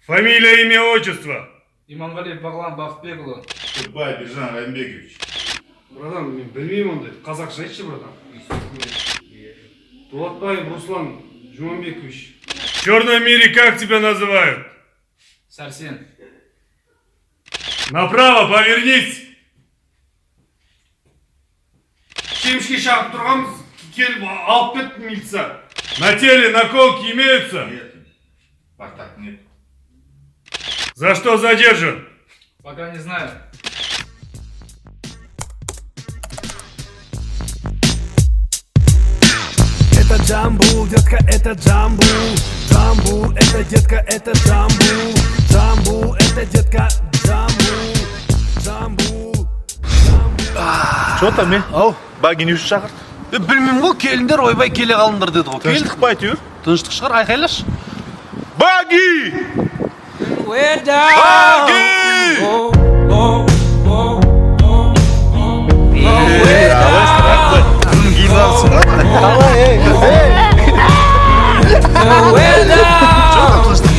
Фамилия, имя, отчество. Иманғалиев Бағлан Бақытбекұлы. Бай Биржан Райымбекович. Братан, мен білмеймін ондай. Қазақша айтшы, братан. Дулатбаев Руслан Жуманбекович. В черном мире как тебя называют? Сәрсен. Направо повернись. Кемшке шағып тұрғанбыз, келіп алып кетті милиция. На теле наколки имеются? Нет. Портак нет. За что задержан? Пока не знаю. Это Джамбул, детка, это Джамбул. Джамбул, это детка, это Джамбул. Джамбул, это детка, Джамбул. Джамбул. Что там не? Ау, Баги не шақыр. білмеймін ғой, келіндер ойбай келе қалыңдар деді ғой. Тыныштық па әйтеуір? Тыныштық шығар, айқайлашы. Баги!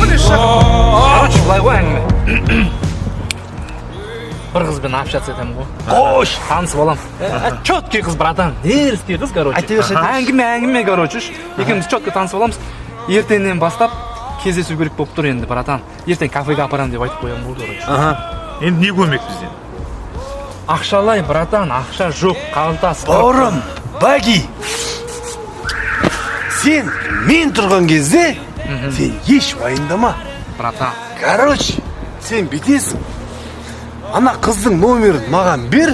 Короче, былай ғой әңгіме. Бір қызбен общаться етемін ғой. Қош! Танысып алам. Четкий қыз, братан. Дерзкий қыз, короче. Айта берші, айта берші. Әңгіме, короче. Екеуміз четко танысып аламыз. Ертеңнен бастап кездесу керек болып тұр енді, братан. Ертең кафеге апарамын деп айтып қоямын болды, короче. Енді не көмек бізден? Ақшалай, братан, ақша жоқ, қалтасы. Бауырым, Баги! Сен мен тұрған кезде, сен еш уайымдама. Братан. Короче, сен бетесің. Ана қыздың номерін маған бер.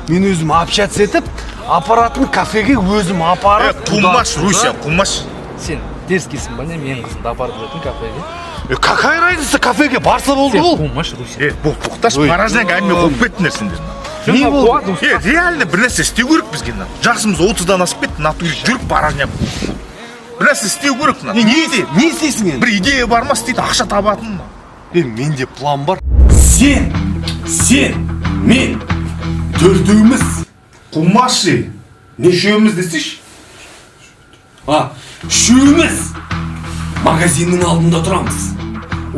Мен өзім общаться етіп, апаратын кафеге өзім апарып. Қумаш, Руся, қумаш. Сен дерзкийсің ба не? Менің қызымды апарып жүретін кафеге. Какая разница, кафеге барса болды Сен ол. қумаш, Руся. Бұл тоқташ, баражнан әңгіме қойып кеттіңдер сендер. Не болды? Реально бір нәрсе істеу керек бізге. Жасымыз 30-дан асып кетті, натуре жүріп баражнан. Бір нәрсе істеу керек. Не істейсің енді? Бір идея бар ма істейді, ақша табатын. Менде план бар. Сен, мен, төртеуміз. Қумашы, нешеуіміз десеш? Үшеуміз магазиннің алдында тұрамыз.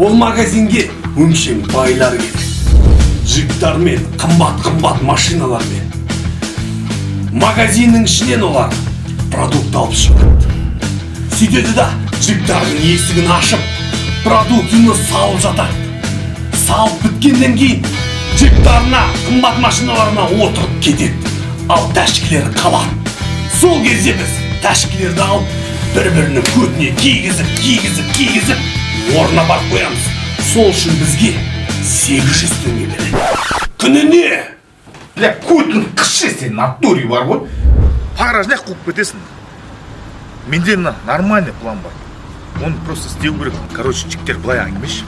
Ол магазинге өңшең байлар келеді. Джиптармен, қымбат машиналармен. Магазиннің ішінен олар продукт алып шығады. Сөйтеді да джиптардың есігін ашып, продуктыны салып жатады. Салып біткеннен кейін джиптарына, қымбат машиналарына отырып кетеді. Ал тәшкілері қалады. Сол кезде біз тәшкілерді алып, бір-бірінің көтіне кигізіп, орнына барып қоямыз. Сол үшін бізге 800 теңге береді. Күніне! Бля, көтін қышы сен, натуре бар ғой. Паражнақ қуып кетесің. Менде нормальный план бар. Оны просто істеу керек. Короче, жігіттер былай әңгімеші.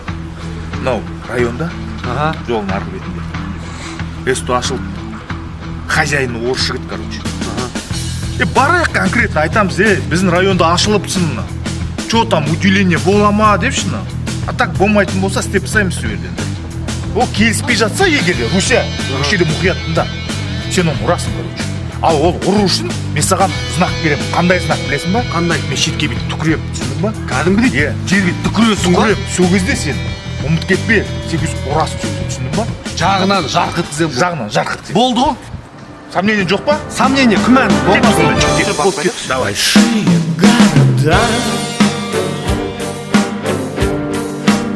Мынау районда, жолын арғы бетінде. Ресто ашылып, хозяйны орыс жігіт, короче. Барайық конкретно айтамыз, біздің районда ашылыпсың. Чо там, удивление бола ма депші. А так болмайтын болса, істеп тастаймыз сол жерден. Ол келіспей жатса егер, Руся, өшеде мұқият тыңда. Сен оны ұрасың, короче. Ал ол ұру үшін мен саған знак берем. Қандай знак білесің ба? Қандай? Мен шетке бет түкірем, түсіндің ба? Кәдімгідей жер бет түкіресің ба? Сол кезде сен ұмыт кетпе, сен өз ұрасың, түсіндің ба? Жағынан жарқ еткізем. Жағынан жарқ еткізем. Болды ғой? Сомнение жоқ па? Сомнение, күмән. Давай.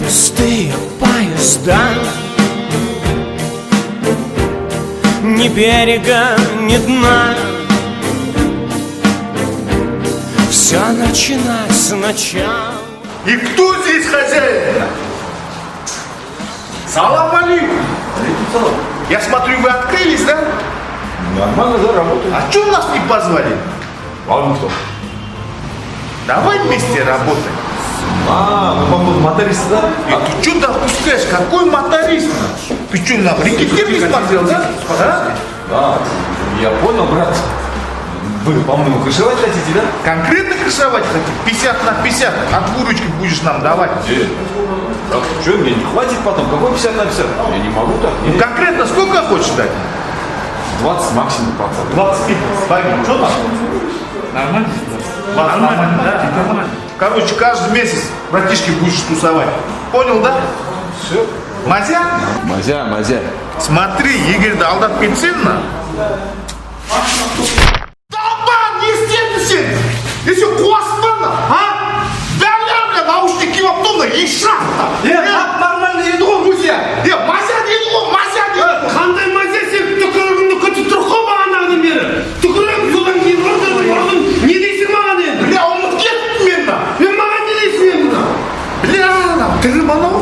Пустые поезда, ни берега, ни дна. Все начинать сначала. И кто здесь хозяин? Салам алейкум. Я смотрю, вы открылись, да? Нормально, да, работает. А что нас не позвали? Вам кто? Давай вместе работаем. Вы, походу, моторист, да? Ты что допускаешь? Какой моторист? Ты что, на брикетир не смотрел, да? Да, я понял, брат. Вы, по-моему, крышевать хотите, да? Конкретно крышевать хотите? 50 на 50. От выручки будешь нам давать. Что, мне не хватит потом? Какой 50 на 50? Я не могу так. Ну, конкретно сколько хочешь дать? 20 максимум процентов. 25. Баги, что там? Нормально? Нормально, да? Нормально. Короче, каждый месяц братишки будешь тусовать. Понял, да? Все. Мазя? Мазя. Смотри, егерді алдап кетсең на. Долбан, не істедің сен? Есе қуаспана, а? Бәрі наушник киіп алып тұрмын, ешрақта. Нормально еді ғой музя. Мазя дейді ғой, мазя дейді. Қандай мазя сен түкірігіңді көтіп тұр ғой бағанағыдан бері. Түкірігің содан кейін ұрдың. Не дейсің маған енді? Бля, ұмыт кеттім мен на. Мен маған не дейсің енді? Бля, тірі анау.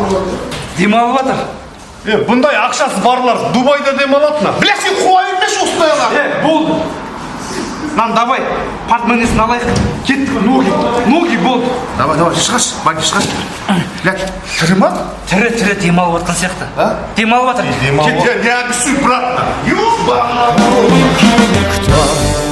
Демалып жатыр. Бұндай ақшасы барлар Дубайда демалатына. Бля, сен қуа бермеші осындайға. Болды. Нам давай, портмонесін алайық. Кеттік, ноги болды. Давай, шықаш, банки шықаш. Бля, тірі ма? Тірі демалып жатқан сияқты. Демалып жатыр. Я обещаю, брат. Ёба! Кто